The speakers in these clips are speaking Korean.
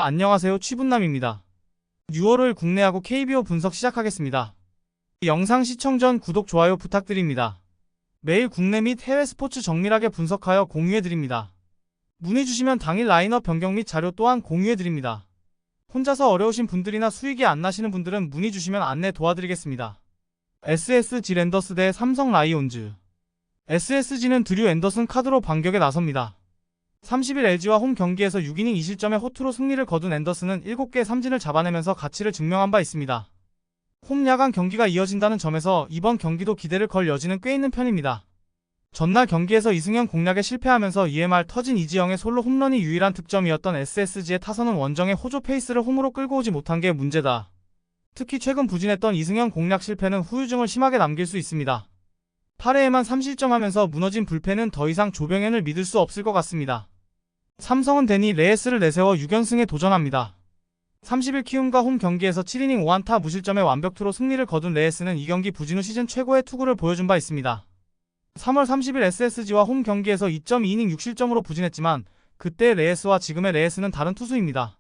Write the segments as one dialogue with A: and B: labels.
A: 안녕하세요, 취분남입니다. 6월을 국내야구 KBO 분석 시작하겠습니다. 영상 시청 전 구독, 좋아요 부탁드립니다. 매일 국내 및 해외 스포츠 정밀하게 분석하여 공유해드립니다. 문의 주시면 당일 라인업 변경 및 자료 또한 공유해드립니다. 혼자서 어려우신 분들이나 수익이 안 나시는 분들은 문의 주시면 안내 도와드리겠습니다. SSG 랜더스 대 삼성 라이온즈. SSG는 드류 앤더슨 카드로 반격에 나섭니다. 30일 LG와 홈 경기에서 6이닝 2실점의 호투로 승리를 거둔 앤더슨은 7개 삼진을 잡아내면서 가치를 증명한 바 있습니다. 홈 야간 경기가 이어진다는 점에서 이번 경기도 기대를 걸 여지는 꽤 있는 편입니다. 전날 경기에서 이승현 공략에 실패하면서 EMR 터진 이지영의 솔로 홈런이 유일한 득점이었던 SSG의 타선은 원정의 호조 페이스를 홈으로 끌고 오지 못한 게 문제다. 특히 최근 부진했던 이승현 공략 실패는 후유증을 심하게 남길 수 있습니다. 8회에만 3실점하면서 무너진 불펜은 더 이상 조병현을 믿을 수 없을 것 같습니다. 삼성은 데니 레예스를 내세워 6연승에 도전합니다. 30일 키움과 홈 경기에서 7이닝 5안타 무실점의 완벽투로 승리를 거둔 레예스는 이 경기 부진 후 시즌 최고의 투구를 보여준 바 있습니다. 3월 30일 SSG와 홈 경기에서 2.2이닝 6실점으로 부진했지만 그때 레예스와 지금의 레예스는 다른 투수입니다.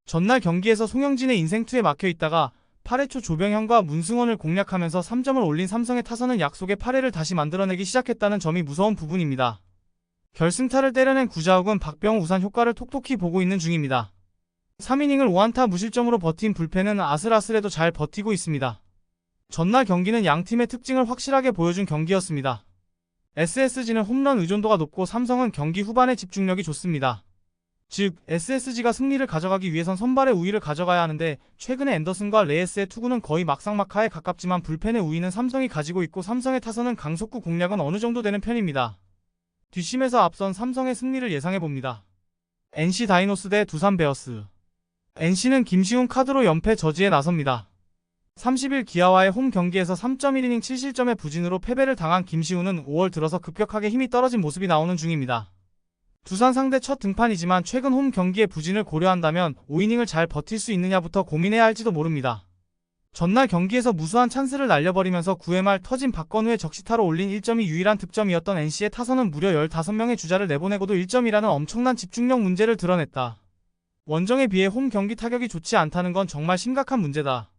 A: 전날 경기에서 송영진의 인생투에 막혀있다가 8회 초 조병현과 문승원을 공략하면서 3점을 올린 삼성의 타선은 약속의 8회를 다시 만들어내기 시작했다는 점이 무서운 부분입니다. 결승타를 때려낸 구자욱은 박병호 우산 효과를 톡톡히 보고 있는 중입니다. 3이닝을 5안타 무실점으로 버틴 불펜은 아슬아슬해도 잘 버티고 있습니다. 전날 경기는 양팀의 특징을 확실하게 보여준 경기였습니다. SSG는 홈런 의존도가 높고 삼성은 경기 후반에 집중력이 좋습니다. 즉, SSG가 승리를 가져가기 위해선 선발의 우위를 가져가야 하는데 최근에 앤더슨과 레예스의 투구는 거의 막상막하에 가깝지만 불펜의 우위는 삼성이 가지고 있고 삼성의 타선은 강속구 공략은 어느 정도 되는 편입니다. 뒷심에서 앞선 삼성의 승리를 예상해봅니다. NC 다이노스 대 두산 베어스. NC는 김시훈 카드로 연패 저지에 나섭니다. 30일 기아와의 홈 경기에서 3.1이닝 7실점의 부진으로 패배를 당한 김시훈은 5월 들어서 급격하게 힘이 떨어진 모습이 나오는 중입니다. 두산 상대 첫 등판이지만 최근 홈 경기의 부진을 고려한다면 5이닝을 잘 버틸 수 있느냐부터 고민해야 할지도 모릅니다. 전날 경기에서 무수한 찬스를 날려버리면서 9회 말 터진 박건우의 적시타로 올린 1점이 유일한 득점이었던 NC의 타선은 무려 15명의 주자를 내보내고도 1점이라는 엄청난 집중력 문제를 드러냈다. 원정에 비해 홈 경기 타격이 좋지 않다는 건 정말 심각한 문제다.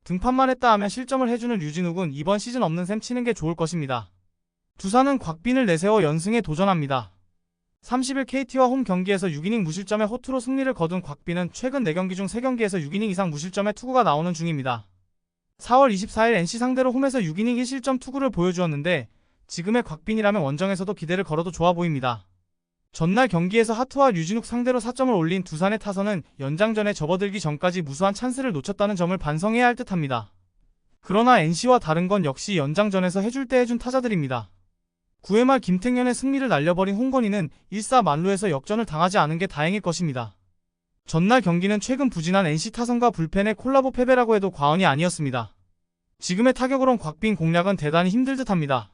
A: 등판만 했다 하면 실점을 해주는 류진욱은 이번 시즌 없는 셈 치는 게 좋을 것입니다. 두산은 곽빈을 내세워 연승에 도전합니다. 30일 KT와 홈 경기에서 6이닝 무실점의 호투로 승리를 거둔 곽빈은 최근 4경기 중 3경기에서 6이닝 이상 무실점의 투구가 나오는 중입니다. 4월 24일 NC 상대로 홈에서 6이닝 1실점 투구를 보여주었는데 지금의 곽빈이라면 원정에서도 기대를 걸어도 좋아 보입니다. 전날 경기에서 하트와 류진욱 상대로 4점을 올린 두산의 타선은 연장전에 접어들기 전까지 무수한 찬스를 놓쳤다는 점을 반성해야 할 듯합니다. 그러나 NC와 다른 건 역시 연장전에서 해줄 때 해준 타자들입니다. 9회 말 김택년의 승리를 날려버린 홍건희는 1사 만루에서 역전을 당하지 않은 게 다행일 것입니다. 전날 경기는 최근 부진한 NC 타선과 불펜의 콜라보 패배라고 해도 과언이 아니었습니다. 지금의 타격으론 곽빈 공략은 대단히 힘들 듯합니다.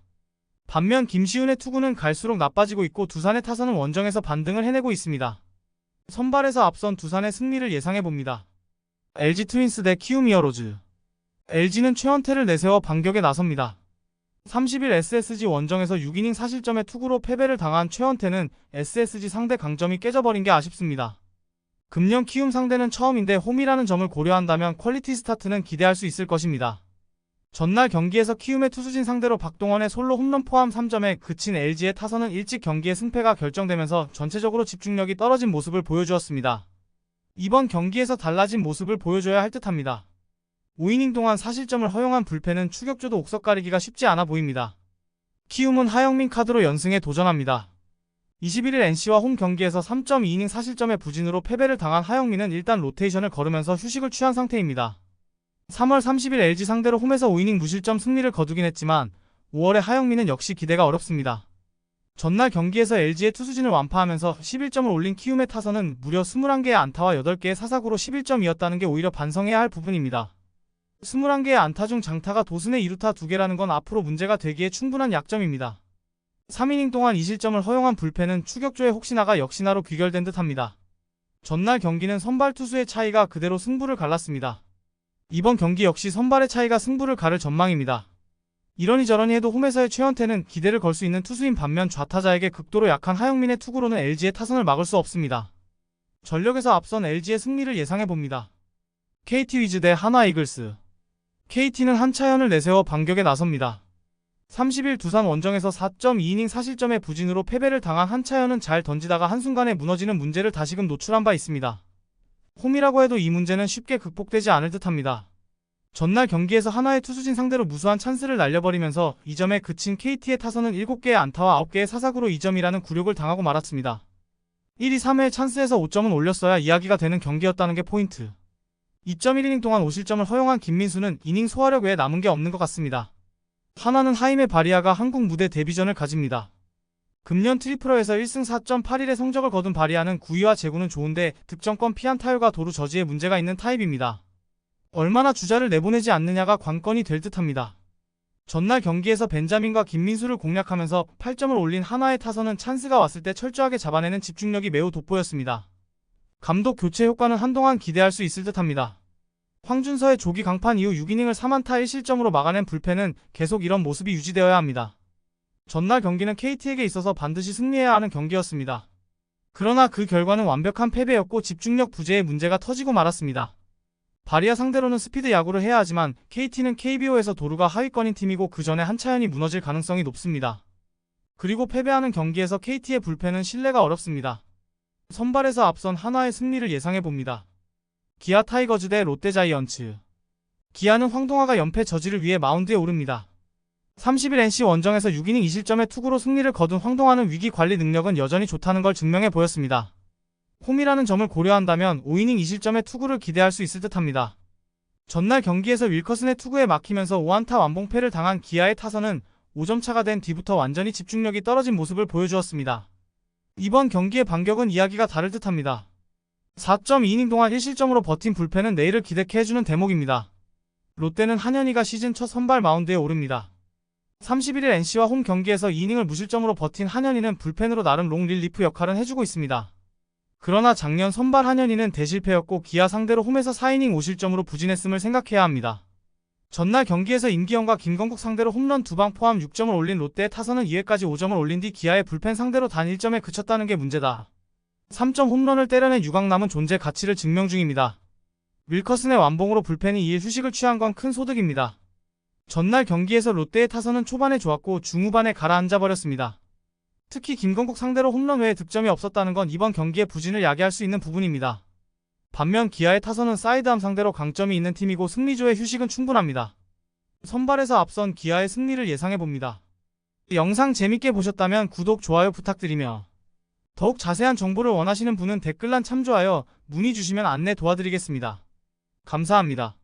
A: 반면 김시훈의 투구는 갈수록 나빠지고 있고 두산의 타선은 원정에서 반등을 해내고 있습니다. 선발에서 앞선 두산의 승리를 예상해봅니다. LG 트윈스 대 키움 히어로즈. LG는 최원태를 내세워 반격에 나섭니다. 30일 SSG 원정에서 6이닝 4실점의 투구로 패배를 당한 최원태는 SSG 상대 강점이 깨져버린 게 아쉽습니다. 금년 키움 상대는 처음인데 홈이라는 점을 고려한다면 퀄리티 스타트는 기대할 수 있을 것입니다. 전날 경기에서 키움의 투수진 상대로 박동원의 솔로 홈런 포함 3점에 그친 LG의 타선은 일찍 경기의 승패가 결정되면서 전체적으로 집중력이 떨어진 모습을 보여주었습니다. 이번 경기에서 달라진 모습을 보여줘야 할 듯합니다. 5이닝 동안 4실점을 허용한 불펜은 추격조도 옥석 가리기가 쉽지 않아 보입니다. 키움은 하영민 카드로 연승에 도전합니다. 21일 NC와 홈 경기에서 3.2이닝 4실점의 부진으로 패배를 당한 하영민은 일단 로테이션을 걸으면서 휴식을 취한 상태입니다. 3월 30일 LG 상대로 홈에서 5이닝 무실점 승리를 거두긴 했지만 5월의 하영민은 역시 기대가 어렵습니다. 전날 경기에서 LG의 투수진을 완파하면서 11점을 올린 키움의 타선은 무려 21개의 안타와 8개의 사사구로 11점이었다는 게 오히려 반성해야 할 부분입니다. 21개의 안타 중 장타가 도슨의 2루타 2개라는 건 앞으로 문제가 되기에 충분한 약점입니다. 3이닝 동안 2실점을 허용한 불펜은 추격조의 혹시나가 역시나로 귀결된 듯합니다. 전날 경기는 선발 투수의 차이가 그대로 승부를 갈랐습니다. 이번 경기 역시 선발의 차이가 승부를 가를 전망입니다. 이러니 저러니 해도 홈에서의 최원태는 기대를 걸 수 있는 투수인 반면 좌타자에게 극도로 약한 하영민의 투구로는 LG의 타선을 막을 수 없습니다. 전력에서 앞선 LG의 승리를 예상해봅니다. KT 위즈 대 하나 이글스. KT는 한차현을 내세워 반격에 나섭니다. 30일 두산 원정에서 4.2이닝 사실점의 부진으로 패배를 당한 한차현은 잘 던지다가 한순간에 무너지는 문제를 다시금 노출한 바 있습니다. 홈이라고 해도 이 문제는 쉽게 극복되지 않을 듯합니다. 전날 경기에서 하나의 투수진 상대로 무수한 찬스를 날려버리면서 2점에 그친 KT의 타선은 7개의 안타와 9개의 사사구로 2점이라는 굴욕을 당하고 말았습니다. 1, 2, 3회 찬스에서 5점은 올렸어야 이야기가 되는 경기였다는 게 포인트. 2.1이닝 동안 5실점을 허용한 김민수는 이닝 소화력 외에 남은 게 없는 것 같습니다. 하나는 하임의 바리아가 한국 무대 데뷔전을 가집니다. 금년 트리플러에서 1승 4.81의 성적을 거둔 바리아는 구위와 제구는 좋은데 득점권 피안타율과 도루 저지에 문제가 있는 타입입니다. 얼마나 주자를 내보내지 않느냐가 관건이 될 듯합니다. 전날 경기에서 벤자민과 김민수를 공략하면서 8점을 올린 하나의 타선은 찬스가 왔을 때 철저하게 잡아내는 집중력이 매우 돋보였습니다. 감독 교체 효과는 한동안 기대할 수 있을 듯합니다. 황준서의 조기 강판 이후 6이닝을 3안타 1실점으로 막아낸 불펜은 계속 이런 모습이 유지되어야 합니다. 전날 경기는 KT에게 있어서 반드시 승리해야 하는 경기였습니다. 그러나 그 결과는 완벽한 패배였고 집중력 부재의 문제가 터지고 말았습니다. 바리아 상대로는 스피드 야구를 해야 하지만 KT는 KBO에서 도루가 하위권인 팀이고 그 전에 한차현이 무너질 가능성이 높습니다. 그리고 패배하는 경기에서 KT의 불펜은 신뢰가 어렵습니다. 선발에서 앞선 하나의 승리를 예상해봅니다. 기아 타이거즈 대 롯데 자이언츠. 기아는 황동화가 연패 저지를 위해 마운드에 오릅니다. 30일 NC 원정에서 6이닝 2실점의 투구로 승리를 거둔 황동화는 위기 관리 능력은 여전히 좋다는 걸 증명해 보였습니다. 홈이라는 점을 고려한다면 5이닝 2실점의 투구를 기대할 수 있을 듯합니다. 전날 경기에서 윌커슨의 투구에 막히면서 5안타 완봉패를 당한 기아의 타선은 5점 차가 된 뒤부터 완전히 집중력이 떨어진 모습을 보여주었습니다. 이번 경기의 반격은 이야기가 다를 듯합니다. 4.2이닝 동안 1실점으로 버틴 불펜은 내일을 기대케 해주는 대목입니다. 롯데는 한현희가 시즌 첫 선발 마운드에 오릅니다. 31일 NC와 홈 경기에서 2이닝을 무실점으로 버틴 한현희는 불펜으로 나름 롱 릴리프 역할은 해주고 있습니다. 그러나 작년 선발 한현희는 대실패였고 기아 상대로 홈에서 4이닝 5실점으로 부진했음을 생각해야 합니다. 전날 경기에서 임기영과 김건국 상대로 홈런 2방 포함 6점을 올린 롯데의 타선은 2회까지 5점을 올린 뒤 기아의 불펜 상대로 단 1점에 그쳤다는 게 문제다. 3점 홈런을 때려낸 유강남은 존재 가치를 증명 중입니다. 윌커슨의 완봉으로 불펜이 2일 휴식을 취한 건 큰 소득입니다. 전날 경기에서 롯데의 타선은 초반에 좋았고 중후반에 가라앉아버렸습니다. 특히 김건국 상대로 홈런 외에 득점이 없었다는 건 이번 경기의 부진을 야기할 수 있는 부분입니다. 반면 기아의 타선은 사이드암 상대로 강점이 있는 팀이고 승리조의 휴식은 충분합니다. 선발에서 앞선 기아의 승리를 예상해봅니다. 영상 재밌게 보셨다면 구독, 좋아요 부탁드리며 더욱 자세한 정보를 원하시는 분은 댓글란 참조하여 문의 주시면 안내 도와드리겠습니다. 감사합니다.